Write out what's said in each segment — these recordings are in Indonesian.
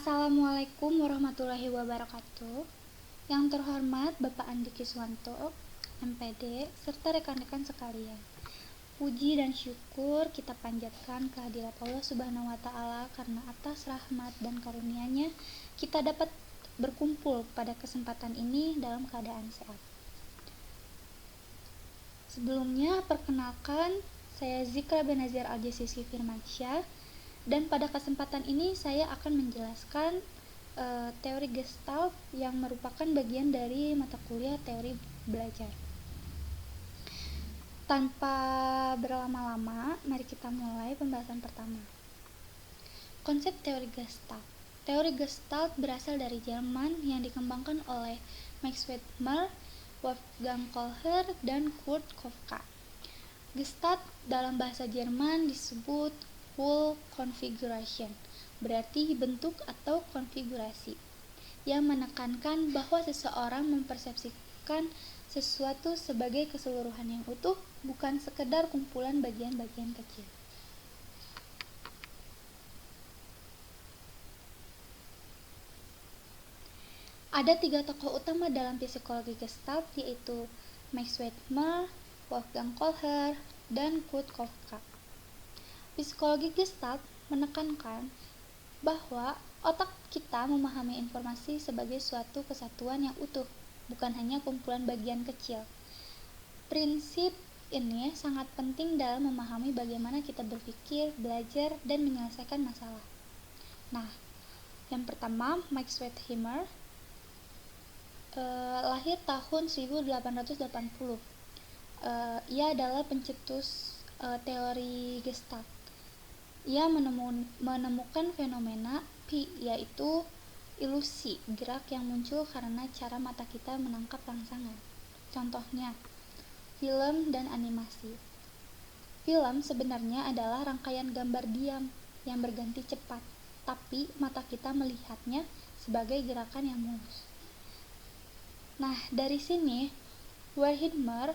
Assalamualaikum warahmatullahi wabarakatuh. Yang terhormat Bapak Andi Kiswanto, MPD, serta rekan-rekan sekalian. Puji dan syukur kita panjatkan kehadirat Allah Subhanahu wa Ta'ala karena atas rahmat dan karunia-Nya kita dapat berkumpul pada kesempatan ini dalam keadaan sehat. Sebelumnya, perkenalkan, saya Zikra Benazir Al-Jasisi Firmansyah, dan pada kesempatan ini saya akan menjelaskan teori Gestalt yang merupakan bagian dari mata kuliah teori belajar. Tanpa berlama-lama, mari kita mulai pembahasan pertama. Konsep teori Gestalt. Teori Gestalt berasal dari Jerman yang dikembangkan oleh Max Wettmer, Wolfgang Kohler, dan Kurt Koffka. Gestalt dalam bahasa Jerman disebut whole configuration, berarti bentuk atau konfigurasi, yang menekankan bahwa seseorang mempersepsikan sesuatu sebagai keseluruhan yang utuh, bukan sekedar kumpulan bagian-bagian kecil. Ada 3 tokoh utama dalam psikologi Gestalt, yaitu Max Wettmer, Wolfgang Kohler, dan Kurt Koffka. Psikologi Gestalt menekankan bahwa otak kita memahami informasi sebagai suatu kesatuan yang utuh, bukan hanya kumpulan bagian kecil. Prinsip ini sangat penting dalam memahami bagaimana kita berpikir, belajar, dan menyelesaikan masalah. Nah, yang pertama, Max Wettmer lahir tahun 1880. Ia adalah pencetus teori Gestalt. Ia menemukan fenomena P, yaitu ilusi gerak yang muncul karena cara mata kita menangkap rangsangan. Contohnya, film dan animasi. Film sebenarnya adalah rangkaian gambar diam yang berganti cepat, tapi mata kita melihatnya sebagai gerakan yang mulus. Nah, dari sini Wettmer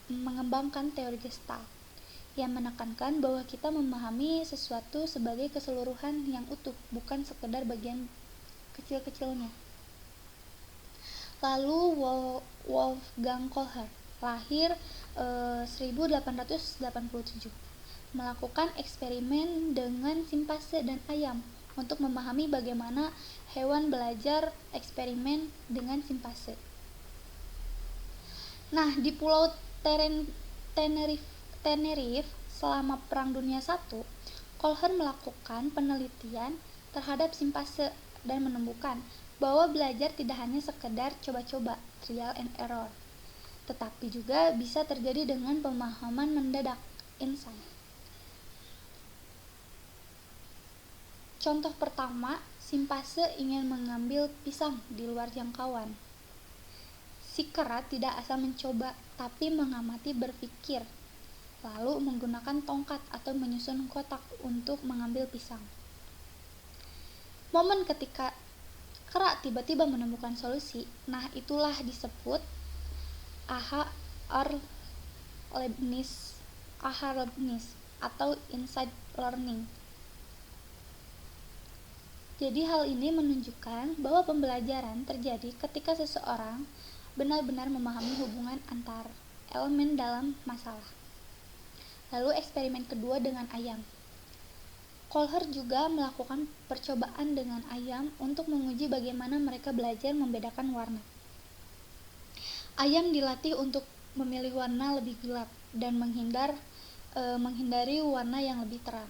mengembangkan teori Gestalt yang menekankan bahwa kita memahami sesuatu sebagai keseluruhan yang utuh, bukan sekedar bagian kecil-kecilnya. Lalu Wolfgang Kohler lahir 1887, melakukan eksperimen dengan simpase dan ayam untuk memahami bagaimana hewan belajar eksperimen dengan simpase. Nah, di Pulau Tenerife selama Perang Dunia I, Kohler melakukan penelitian terhadap simpase dan menemukan bahwa belajar tidak hanya sekedar coba-coba, trial and error, tetapi juga bisa terjadi dengan pemahaman mendadak, insight. Contoh pertama, simpase ingin mengambil pisang di luar jangkauan. Si kera tidak asal mencoba, tapi mengamati berpikir, lalu menggunakan tongkat atau menyusun kotak untuk mengambil pisang. Momen ketika kera tiba-tiba menemukan solusi, nah itulah disebut aha Leibniz atau insight learning. Jadi hal ini menunjukkan bahwa pembelajaran terjadi ketika seseorang benar-benar memahami hubungan antar elemen dalam masalah. Lalu eksperimen kedua dengan ayam. Kohler juga melakukan percobaan dengan ayam untuk menguji bagaimana mereka belajar membedakan warna. Ayam dilatih untuk memilih warna lebih gelap dan menghindari warna yang lebih terang.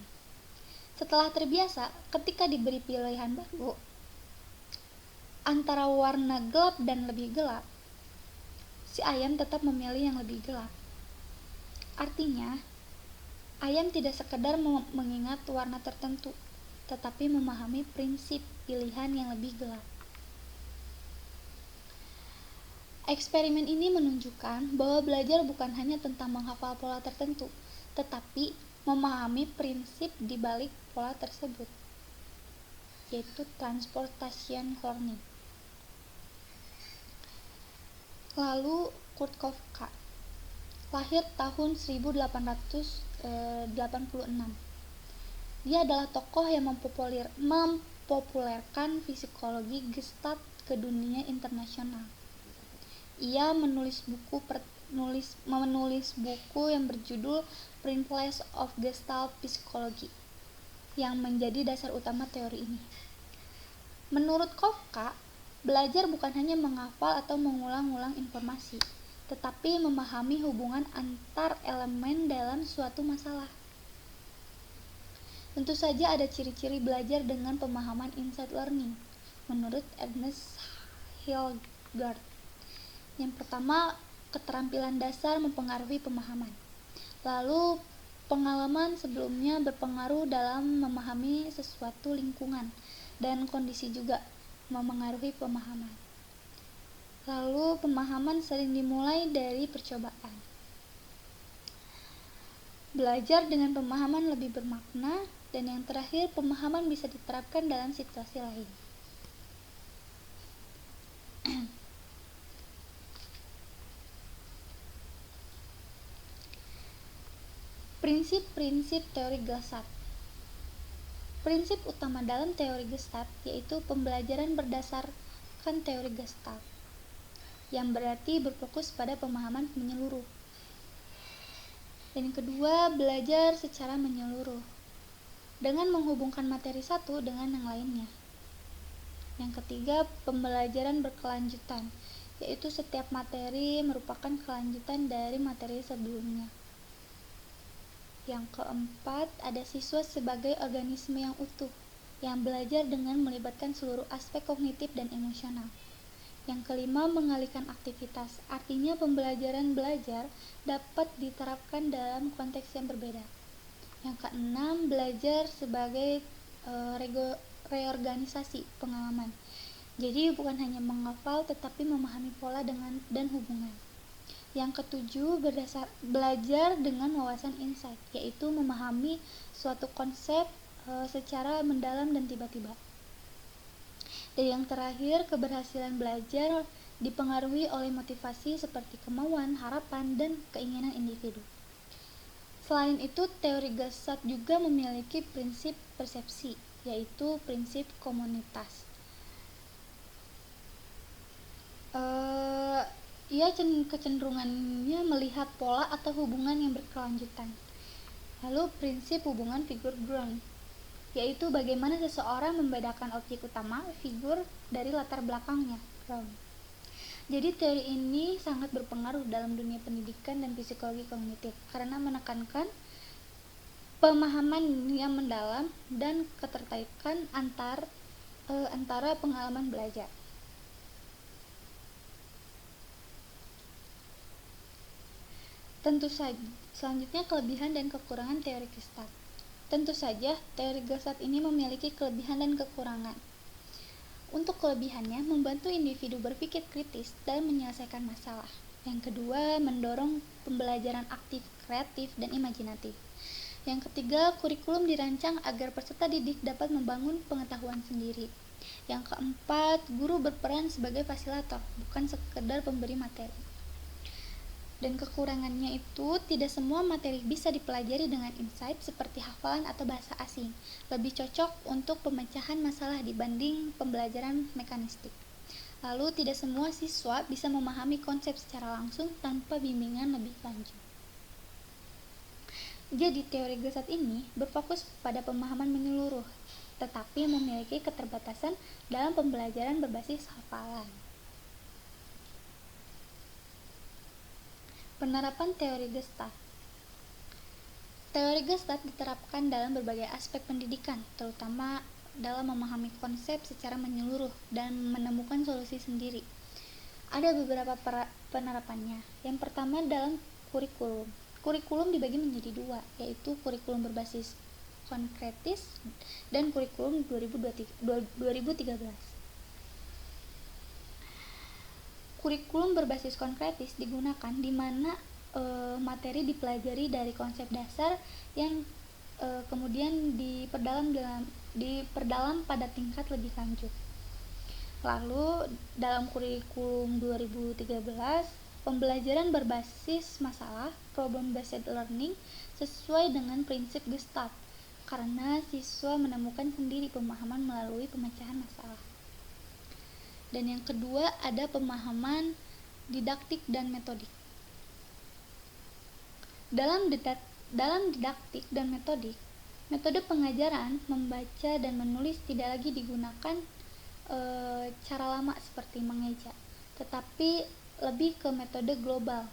Setelah terbiasa, ketika diberi pilihan baru antara warna gelap dan lebih gelap, si ayam tetap memilih yang lebih gelap. Artinya, ayam tidak sekedar mengingat warna tertentu, tetapi memahami prinsip pilihan yang lebih gelap. Eksperimen ini menunjukkan bahwa belajar bukan hanya tentang menghafal pola tertentu, tetapi memahami prinsip di balik pola tersebut, yaitu transportation learning. Lalu Kurt Koffka lahir tahun 1886. Dia adalah tokoh yang mempopulerkan mempopulerkan psikologi Gestalt ke dunia internasional. Ia menulis buku yang berjudul Principles of Gestalt Psychology yang menjadi dasar utama teori ini. Menurut Kafka, belajar bukan hanya menghafal atau mengulang-ulang informasi, tetapi memahami hubungan antar elemen dalam suatu masalah. Tentu saja ada ciri-ciri belajar dengan pemahaman insight learning, menurut Ernest Hillgard. Yang pertama, keterampilan dasar mempengaruhi pemahaman. Lalu, pengalaman sebelumnya berpengaruh dalam memahami sesuatu lingkungan, dan kondisi juga memengaruhi pemahaman. Lalu, pemahaman sering dimulai dari percobaan. Belajar dengan pemahaman lebih bermakna, dan yang terakhir, pemahaman bisa diterapkan dalam situasi lain. Prinsip-prinsip teori Gestalt. Prinsip utama dalam teori Gestalt yaitu pembelajaran berdasarkan teori Gestalt, yang berarti berfokus pada pemahaman menyeluruh. Dan yang kedua, belajar secara menyeluruh, dengan menghubungkan materi satu dengan yang lainnya. Yang ketiga, pembelajaran berkelanjutan, yaitu setiap materi merupakan kelanjutan dari materi sebelumnya. Yang keempat, ada siswa sebagai organisme yang utuh, yang belajar dengan melibatkan seluruh aspek kognitif dan emosional. Yang kelima, mengalihkan aktivitas, artinya pembelajaran belajar dapat diterapkan dalam konteks yang berbeda. Yang keenam, belajar sebagai reorganisasi pengalaman. Jadi bukan hanya menghafal tetapi memahami pola dan hubungan. Yang ketujuh, belajar dengan wawasan insight, yaitu memahami suatu konsep secara mendalam dan tiba-tiba. Dan yang terakhir, keberhasilan belajar dipengaruhi oleh motivasi seperti kemauan, harapan, dan keinginan individu. Selain itu, teori Gestalt juga memiliki prinsip persepsi, yaitu prinsip komunitas. Ia kecenderungannya melihat pola atau hubungan yang berkelanjutan. Lalu prinsip hubungan figur ground, yaitu bagaimana seseorang membedakan objek utama, figur, dari latar belakangnya, ground. Jadi teori ini sangat berpengaruh dalam dunia pendidikan dan psikologi kognitif karena menekankan pemahaman yang mendalam dan keterkaitan antara pengalaman belajar. Tentu saja, selanjutnya kelebihan dan kekurangan teori Gestalt. Tentu saja, teori Gestalt ini memiliki kelebihan dan kekurangan. Untuk kelebihannya, membantu individu berpikir kritis dan menyelesaikan masalah. Yang kedua, mendorong pembelajaran aktif, kreatif, dan imajinatif. Yang ketiga, kurikulum dirancang agar peserta didik dapat membangun pengetahuan sendiri. Yang keempat, guru berperan sebagai fasilitator, bukan sekedar pemberi materi. Dan kekurangannya itu, tidak semua materi bisa dipelajari dengan insight seperti hafalan atau bahasa asing. Lebih cocok untuk pemecahan masalah dibanding pembelajaran mekanistik. Lalu, tidak semua siswa bisa memahami konsep secara langsung tanpa bimbingan lebih lanjut. Jadi, teori Gestalt ini berfokus pada pemahaman menyeluruh, tetapi memiliki keterbatasan dalam pembelajaran berbasis hafalan. Penerapan teori Gestalt. Teori Gestalt diterapkan dalam berbagai aspek pendidikan, terutama dalam memahami konsep secara menyeluruh dan menemukan solusi sendiri. Ada beberapa penerapannya. Yang pertama, dalam kurikulum. Kurikulum dibagi menjadi dua, yaitu kurikulum berbasis konkretis dan kurikulum 2013. Kurikulum berbasis konkretis digunakan di mana materi dipelajari dari konsep dasar yang kemudian diperdalam pada tingkat lebih lanjut. Lalu dalam kurikulum 2013, pembelajaran berbasis masalah, problem based learning, sesuai dengan prinsip Gestalt, karena siswa menemukan sendiri pemahaman melalui pemecahan masalah. Dan yang kedua ada pemahaman didaktik dan metodik. Dalam didaktik dan metodik, metode pengajaran membaca dan menulis tidak lagi digunakan cara lama seperti mengeja, tetapi lebih ke metode global,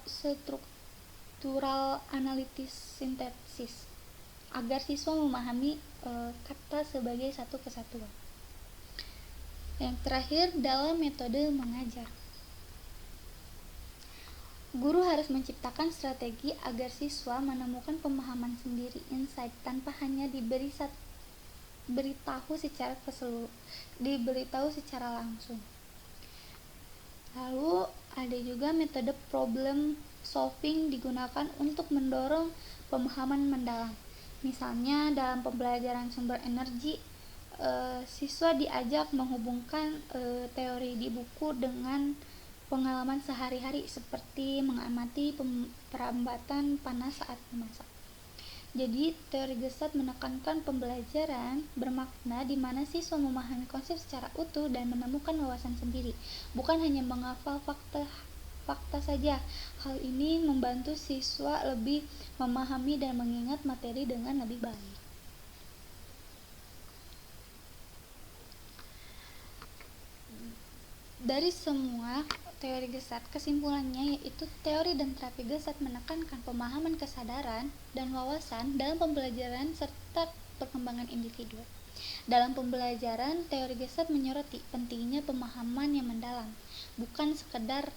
struktural analitis sintesis, agar siswa memahami kata sebagai satu kesatuan. Yang terakhir, dalam metode mengajar, guru harus menciptakan strategi agar siswa menemukan pemahaman sendiri, insight, tanpa hanya diberitahu secara langsung. Lalu ada juga metode problem solving digunakan untuk mendorong pemahaman mendalam. Misalnya dalam pembelajaran sumber energi, siswa diajak menghubungkan teori di buku dengan pengalaman sehari-hari seperti mengamati perambatan panas saat memasak. Jadi, teori Gestalt menekankan pembelajaran bermakna di mana siswa memahami konsep secara utuh dan menemukan wawasan sendiri, bukan hanya menghafal fakta saja. Hal ini membantu siswa lebih memahami dan mengingat materi dengan lebih baik. Dari semua teori Gestalt, kesimpulannya yaitu teori dan terapi Gestalt menekankan pemahaman kesadaran dan wawasan dalam pembelajaran serta perkembangan individu. Dalam pembelajaran, teori Gestalt menyoroti pentingnya pemahaman yang mendalam, bukan sekedar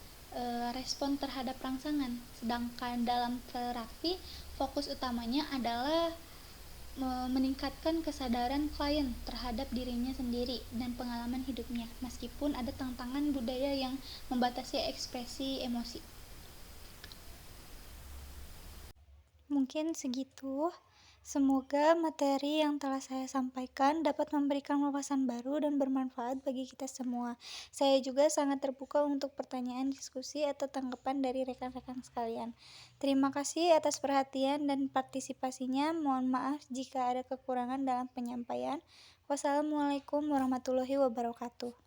respon terhadap rangsangan. Sedangkan dalam terapi, fokus utamanya adalah meningkatkan kesadaran klien terhadap dirinya sendiri dan pengalaman hidupnya, meskipun ada tantangan budaya yang membatasi ekspresi emosi. Mungkin segitu. Semoga materi yang telah saya sampaikan dapat memberikan wawasan baru dan bermanfaat bagi kita semua. Saya juga sangat terbuka untuk pertanyaan, diskusi, atau tanggapan dari rekan-rekan sekalian. Terima kasih atas perhatian dan partisipasinya. Mohon maaf jika ada kekurangan dalam penyampaian. Wassalamualaikum warahmatullahi wabarakatuh.